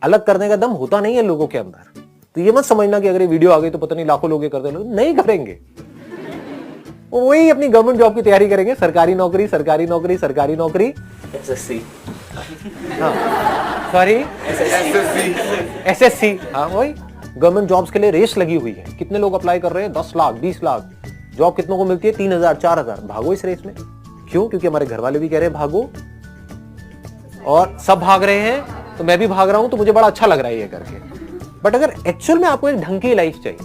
अलग करने का दम होता नहीं है लोगों के अंदर। तो ये मत समझना कि अगर ये वीडियो आ गई तो पता नहीं लाखों लोग ये करते, लोग नहीं करेंगे। वो वही अपनी गवर्नमेंट जॉब की तैयारी करेंगे, सरकारी नौकरी सरकारी नौकरी सरकारी नौकरी, एसएससी, सॉरी एसएससी, हाँ वही गवर्नमेंट जॉब्स के लिए रेस लगी हुई है। कितने लोग अप्लाई कर रहे हैं? 10 लाख 20 लाख। जॉब कितनों को मिलती है? 3000 4000। भागो इस रेस में। क्यों? क्योंकि हमारे घर वाले भी कह रहे हैं भागो, और सब भाग रहे हैं तो मैं भी भाग रहा हूं, तो मुझे बड़ा अच्छा लग रहा है ये करके। बट अगर एक्चुअल में आपको एक ढंग की लाइफ चाहिए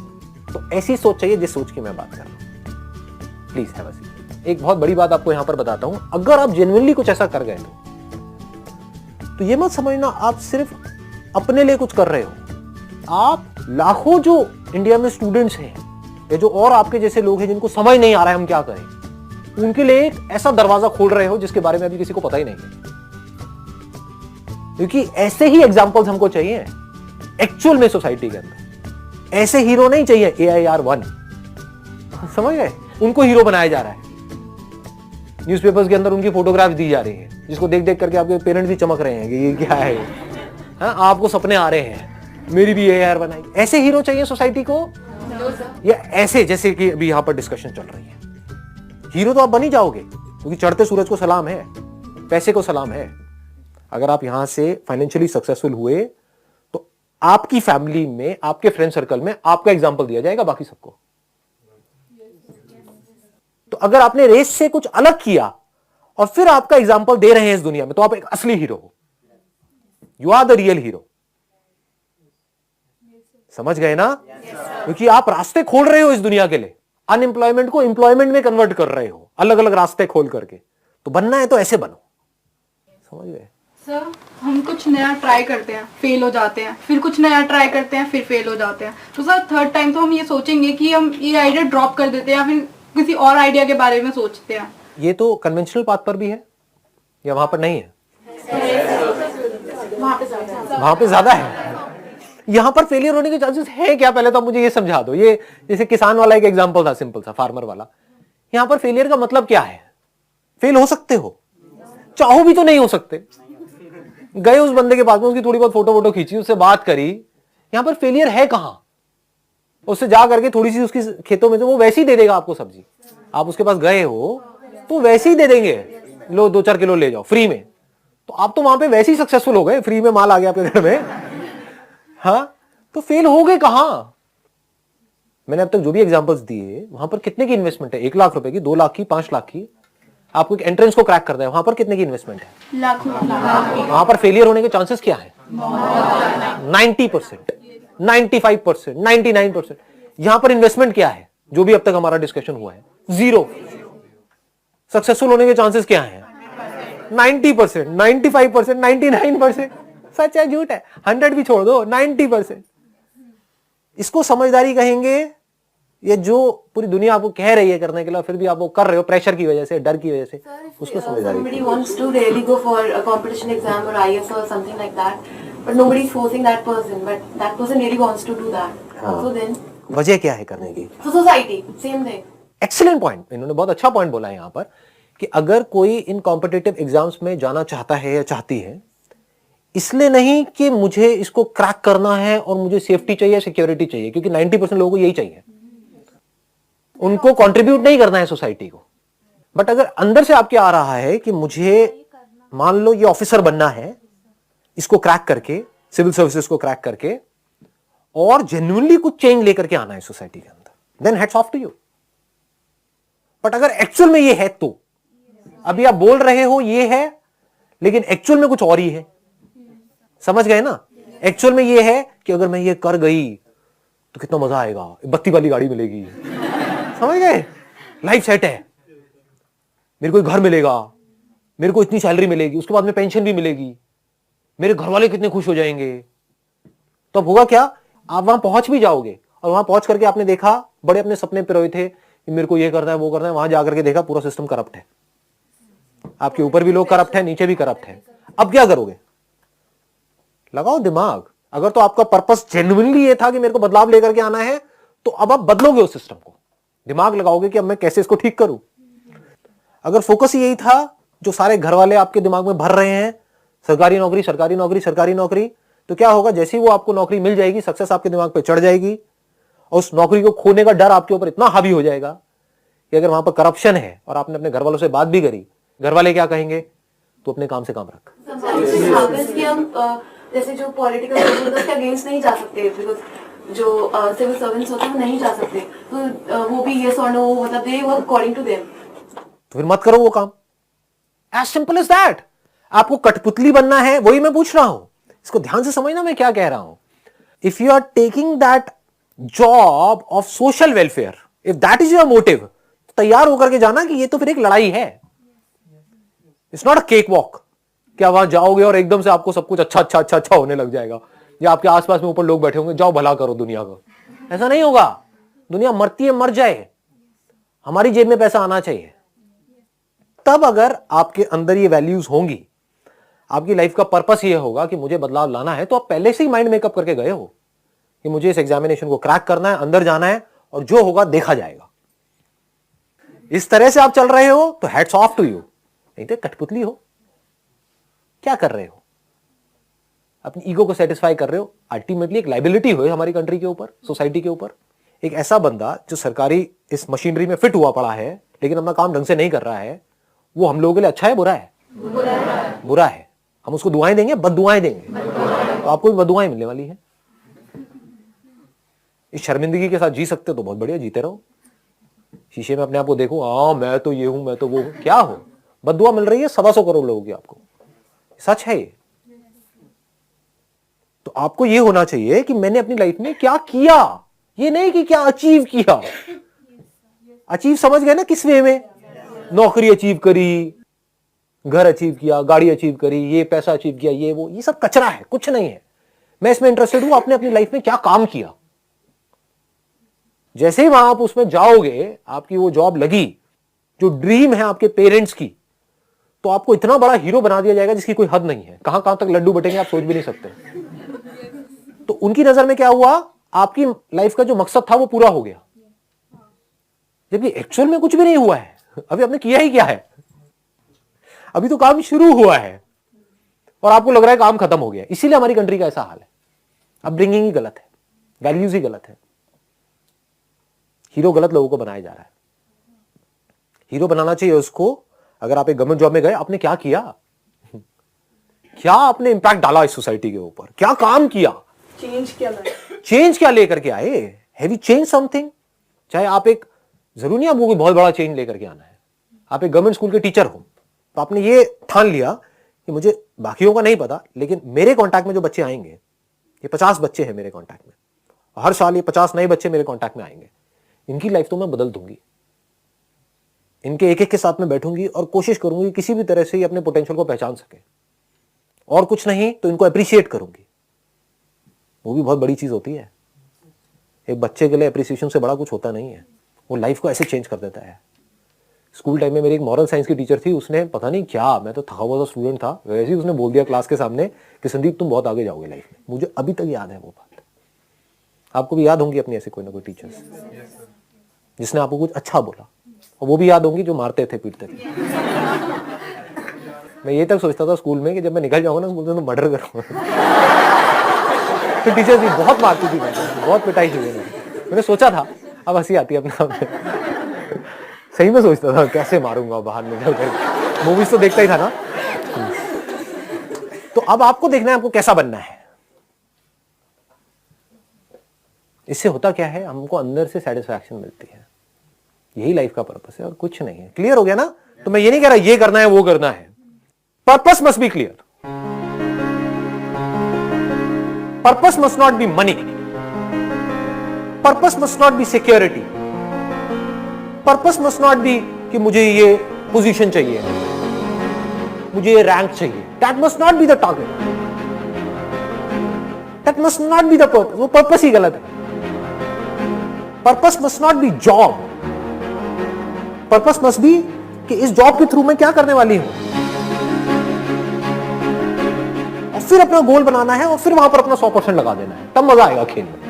तो ऐसी सोच चाहिए जिस सोच की मैं बात कर रहा हूं। Please have a seat. एक बहुत बड़ी बात आपको यहां पर बताता हूं, अगर आप जेन्युइनली कुछ ऐसा कर गए तो ये मत समझना आप सिर्फ अपने लिए कुछ कर रहे हो। आप लाखों जो इंडिया में स्टूडेंट्स हैं या जो और आपके जैसे लोग हैं जिनको समझ नहीं आ रहा है हम क्या करें, उनके लिए एक ऐसा दरवाजा खोल रहे हो जिसके बारे में अभी किसी को पता ही नहीं है। क्योंकि ऐसे ही एग्जाम्पल्स हमको चाहिए एक्चुअल में सोसाइटी के अंदर। ऐसे हीरो नहीं चाहिए AIR1, समझ गए? उनको हीरो बनाया जा रहा है, न्यूज़पेपर्स के अंदर उनकी फोटोग्राफ दी जा रही है, जिसको देख देख करके आपके पेरेंट्स भी चमक रहे हैं कि ये क्या है। हाँ, आपको सपने आ रहे हैं मेरी भी AIR बनाई। ऐसे हीरो चाहिए सोसाइटी को या ऐसे जैसे कि अभी यहां पर डिस्कशन चल रही है? हीरो तो आप बन ही जाओगे, क्योंकि चढ़ते सूरज को सलाम है, पैसे को सलाम है। अगर आप यहां से फाइनेंशियली सक्सेसफुल हुए तो आपकी फैमिली में, आपके फ्रेंड सर्कल में आपका एग्जाम्पल दिया जाएगा बाकी सबको। तो अगर आपने रेस से कुछ अलग किया और फिर आपका एग्जाम्पल दे रहे हैं इस दुनिया में, तो आप एक असली हीरो हो। You are the real hero. समझ गए ना? क्योंकि आप रास्ते खोल रहे हो इस दुनिया के लिए, अनएम्प्लॉयमेंट को एम्प्लॉयमेंट में कन्वर्ट कर रहे हो, अलग अलग रास्ते खोल करके। तो बनना है तो ऐसे बनो। समझ गए? सर, हम कुछ नया ट्राई करते हैं, फेल हो जाते हैं, फिर कुछ नया ट्राई करते हैं, फिर फेल हो जाते हैं। तो सर थर्ड टाइम तो हम ये सोचेंगे कि हम ये आइडिया ड्रॉप कर देते हैं या फिर किसी और आइडिया के बारे में सोचते हैं। ये तो कन्वेंशनल पाथ पर भी है या वहां पर नहीं है? वहां पे ज्यादा है। यहां पर फेलियर होने के चांसेस है क्या? पहले तो आप मुझे ये समझा दो। ये जैसे किसान वाला एक एग्जांपल था, सिंपल सा फार्मर वाला। यहां पर फेलियर का मतलब क्या है? फेल हो सकते हो, चाहो भी तो नहीं हो सकते। गए उस बंदे के पास में, उसकी थोड़ी बहुत फोटो खींची, उससे बात करी, यहां पर फेलियर है कहां? उससे जा करके थोड़ी सी उसकी खेतों में से वो वैसे ही दे देगा आपको सब्जी। आप उसके पास गए हो तो वैसे ही दे देंगे, लो 2-4 किलो ले जाओ फ्री में। तो आप तो वहां पे वैसे ही सक्सेसफुल हो गए, फ्री में माल आ गया आपके घर में। हाँ, तो फेल हो गए कहां? मैंने अब तक जो भी एग्जांपल्स दिए, वहां पर कितने की इन्वेस्टमेंट है? 1 लाख रुपए की, 2 लाख की, 5 लाख की। आपको एक एंट्रेंस को क्रैक करना है, वहां पर कितने की इन्वेस्टमेंट है? लाखों। वहां पर फेलियर होने के चांसेस क्या है? 90%, 95%, 99%। यहां पर इन्वेस्टमेंट क्या है? जो भी अब तक हमारा डिस्कशन हुआ है, 0। सक्सेसफुल होने के चांसेस क्या है? 90%, 95%, 99%। सच है झूठ है? 100 भी छोड़ दो, 90%। इसको समझदारी कहेंगे। ये जो पूरी दुनिया आपको कह रही है करने के लिए, फिर भी आप वो कर रहे हो प्रेशर की वजह से, डर की वजह से, उसको समझदारी। Somebody wants to really go for a competition exam or IS or something like that, but nobody is forcing that person, but that person really wants to do that. So then, वजह क्या है करने की? so society, same thing. Excellent point, इन्होंने बहुत अच्छा point बोला है यहां पर कि अगर कोई इन कॉम्पिटिटिव एग्जाम्स में जाना चाहता है या चाहती है, इसलिए नहीं कि मुझे इसको क्रैक करना है और मुझे सेफ्टी चाहिए, सिक्योरिटी चाहिए, क्योंकि 90% लोगों को यही चाहिए। उनको कंट्रीब्यूट नहीं करना है सोसाइटी को। बट अगर अंदर से आपके आ रहा है कि मुझे, मान लो ये ऑफिसर बनना है, इसको क्रैक करके, सिविल सर्विसेज को क्रैक करके, और जेन्युइनली कुछ चेंज लेकर के आना है सोसाइटी के अंदर, then hats off to you. But अगर एक्चुअल में ये है, तो अभी आप बोल रहे हो ये है, लेकिन एक्चुअल में कुछ और ही है। समझ गए ना? एक्चुअल में ये है कि अगर मैं ये कर गई तो कितना मजा आएगा, बत्ती वाली गाड़ी मिलेगी। समझ गए? लाइफ सेट है, मेरे को एक घर मिलेगा, मेरे को इतनी सैलरी मिलेगी, उसके बाद में पेंशन भी मिलेगी, मेरे घर वाले कितने खुश हो जाएंगे। तो अब होगा क्या? आप वहां पहुंच भी जाओगे और वहां पहुंच करके आपने देखा, बड़े अपने सपने पिरोए थे कि मेरे को ये करना है, वो करना है, वहां जाकर के देखा पूरा सिस्टम करप्ट है, आपके ऊपर भी लोग करप्ट है, नीचे भी करप्ट है। अब क्या करोगे? लगाओ दिमाग। अगर तो आपका पर्पस जेन्युइनली ये था कि मेरे को बदलाव लेकर के आना है, तो अब आप बदलोगे उस सिस्टम को, दिमाग लगाओगे कि अब मैं कैसे इसको ठीक करूं। अगर फोकस यही था जो सारे घर वाले आपके दिमाग में भर रहे हैं, सरकारी नौकरी सरकारी नौकरी सरकारी नौकरी, तो क्या होगा, जैसे ही वो आपको नौकरी मिल जाएगी, सक्सेस आपके दिमाग पे चढ़ जाएगी और उस नौकरी को खोने का डर आपके ऊपर इतना हावी हो जाएगा कि अगर वहां पर करप्शन है और आपने अपने घर वालों से बात भी करी, घर वाले क्या कहेंगे, तो अपने काम से काम रख। कि हम जैसे जो पॉलिटिकल के अगेंस्ट नहीं जा सकते, बिकॉज जो सिविल सर्वेंट्स होते हैं वो नहीं जा सकते, तो वो भी यस और नो, मतलब they work according to them, तो फिर मत करो वो काम। As simple as that. आपको कठपुतली बनना है, वही मैं पूछ रहा हूं, इसको ध्यान से समझना मैं क्या कह रहा हूं। If you are taking that job of social welfare, if that is your motive, तैयार होकर के जाना कि ये तो फिर एक लड़ाई है। It's not a cake walk, क्या वहां जाओगे और एकदम से आपको सब कुछ अच्छा अच्छा अच्छा अच्छा होने लग जाएगा, या आपके आसपास में ऊपर लोग बैठे होंगे, जाओ भला करो दुनिया का। ऐसा नहीं होगा। दुनिया मरती है, मर जाए, हमारी जेब में पैसा आना चाहिए। तब अगर आपके अंदर ये वैल्यूज होंगी, आपकी लाइफ का पर्पस ये होगा कि मुझे बदलाव लाना है, तो आप पहले से ही माइंड मेकअप करके गए हो कि मुझे इस एग्जामिनेशन को क्रैक करना है, अंदर जाना है और जो होगा देखा जाएगा। इस तरह से आप चल रहे हो तो हैट्स ऑफ टू यू। नहीं तो कठपुतली हो, क्या कर रहे हो, अपनी ईगो को सेटिस्फाई कर रहे हो। अल्टीमेटली एक लाइबिलिटी हो हमारी कंट्री के ऊपर, सोसाइटी के ऊपर। एक ऐसा बंदा जो सरकारी इस मशीनरी में फिट हुआ पड़ा है लेकिन अपना काम ढंग से नहीं कर रहा है, वो हम लोगों के लिए अच्छा है, बुरा है? बुरा है। हम उसको दुआएं देंगे, बददुआएं देंगे, तो आपको भी बददुआएं मिलने वाली है। इस शर्मिंदगी के साथ जी सकते हो तो बहुत बढ़िया, जीते रहो। शीशे में अपने आप को देखो, हाँ मैं तो ये हूं, मैं तो वो हूं। क्या हो, बददुआ मिल रही है 125 करोड़ लोगों की आपको, सच है ये। तो आपको ये होना चाहिए कि मैंने अपनी लाइफ में क्या किया, ये नहीं कि क्या अचीव किया। अचीव समझ गए ना किस वे में? नौकरी अचीव करी, घर अचीव किया, गाड़ी अचीव करी, ये पैसा अचीव किया, ये वो, ये सब कचरा है, कुछ नहीं है। मैं इसमें इंटरेस्टेड हूं आपने अपनी लाइफ में क्या काम किया। जैसे ही वहां आप उसमें जाओगे, आपकी वो जॉब लगी जो ड्रीम है आपके पेरेंट्स की, तो आपको इतना बड़ा हीरो बना दिया जाएगा जिसकी कोई हद नहीं है। कहां कहां तक लड्डू बटेंगे आप सोच भी नहीं सकते। तो उनकी नजर में क्या हुआ, आपकी लाइफ का जो मकसद था वो पूरा हो गया, जबकि एक्चुअल में कुछ भी नहीं हुआ है। अभी आपने किया ही क्या है, अभी तो काम शुरू हुआ है और आपको लग रहा है काम खत्म हो गया। इसीलिए हमारी कंट्री का ऐसा हाल है। अपब्रिंगिंग ही गलत है, वैल्यूज ही गलत है, हीरो गलत लोगों को बनाया जा रहा है। हीरो बनाना चाहिए उसको, अगर आप एक गवर्नमेंट जॉब में गए, आपने क्या किया, क्या आपने इंपैक्ट डाला इस सोसाइटी के ऊपर, क्या काम किया, चेंज क्या लेकर के आए, हैव यू चेंज समथिंग। चाहे आप एक, जरूरी नहीं आपको कोई बहुत बड़ा चेंज लेकर के आना है। आप एक गवर्नमेंट स्कूल के टीचर हो तो आपने ये ठान लिया कि मुझे बाकियों का नहीं पता, लेकिन मेरे कांटेक्ट में जो बच्चे आएंगे, ये 50 बच्चे हैं मेरे कांटेक्ट में, हर साल ये 50 नए बच्चे मेरे कांटेक्ट में आएंगे, इनकी लाइफ तो मैं बदल दूंगी। इनके एक एक के साथ में बैठूंगी और कोशिश करूंगी किसी भी तरह से ये अपने पोटेंशियल को पहचान सके, और कुछ नहीं तो इनको अप्रिशिएट करूंगी। वो भी बहुत बड़ी चीज होती है। एक बच्चे के लिए अप्रिसिएशन से बड़ा कुछ होता नहीं है, वो लाइफ को ऐसे चेंज कर देता है। स्कूल टाइम में मेरी एक मॉरल साइंस की टीचर थी, उसने पता नहीं क्या, मैं तो थका हुआ स्टूडेंट था, वैसे ही उसने बोल दिया क्लास के सामने कि संदीप तुम बहुत आगे जाओगे लाइफ में। मुझे अभी तक याद है वो बात। आपको भी याद होंगी अपनी ऐसे कोई ना कोई टीचर्स जिसने आपको कुछ अच्छा बोला, और वो भी याद होंगी जो मारते थे, पीटते थे। मैं ये तक सोचता था स्कूल में कि जब मैं निकल जाऊंगा ना स्कूल से तो मर्डर करूंगा। तो टीचर भी बहुत मारती थी, बहुत पिटाई थी मैंने सोचा था, अब हंसी आती है अपना। सही में सोचता था कैसे मारूंगा बाहर निकल कर, मूवीज तो देखता ही था ना। तो अब आपको देखना है आपको कैसा बनना है। इससे होता क्या है, हमको अंदर से सेटिस्फैक्शन मिलती है, यही लाइफ का पर्पस है और कुछ नहीं है। क्लियर हो गया ना? तो मैं ये नहीं कह रहा ये करना है वो करना है, purpose must be clear. Purpose must not be money, purpose must not be security, purpose must not be कि मुझे ये पोजीशन चाहिए, मुझे ये रैंक चाहिए। That must not be the target, that must not be the purpose. वो purpose ही गलत है। Purpose must not be job, purpose must be कि इस जॉब के थ्रू मैं क्या करने वाली हूं, और फिर अपना गोल बनाना है और फिर वहां पर अपना 100% लगा देना है, तब मजा आएगा खेल में।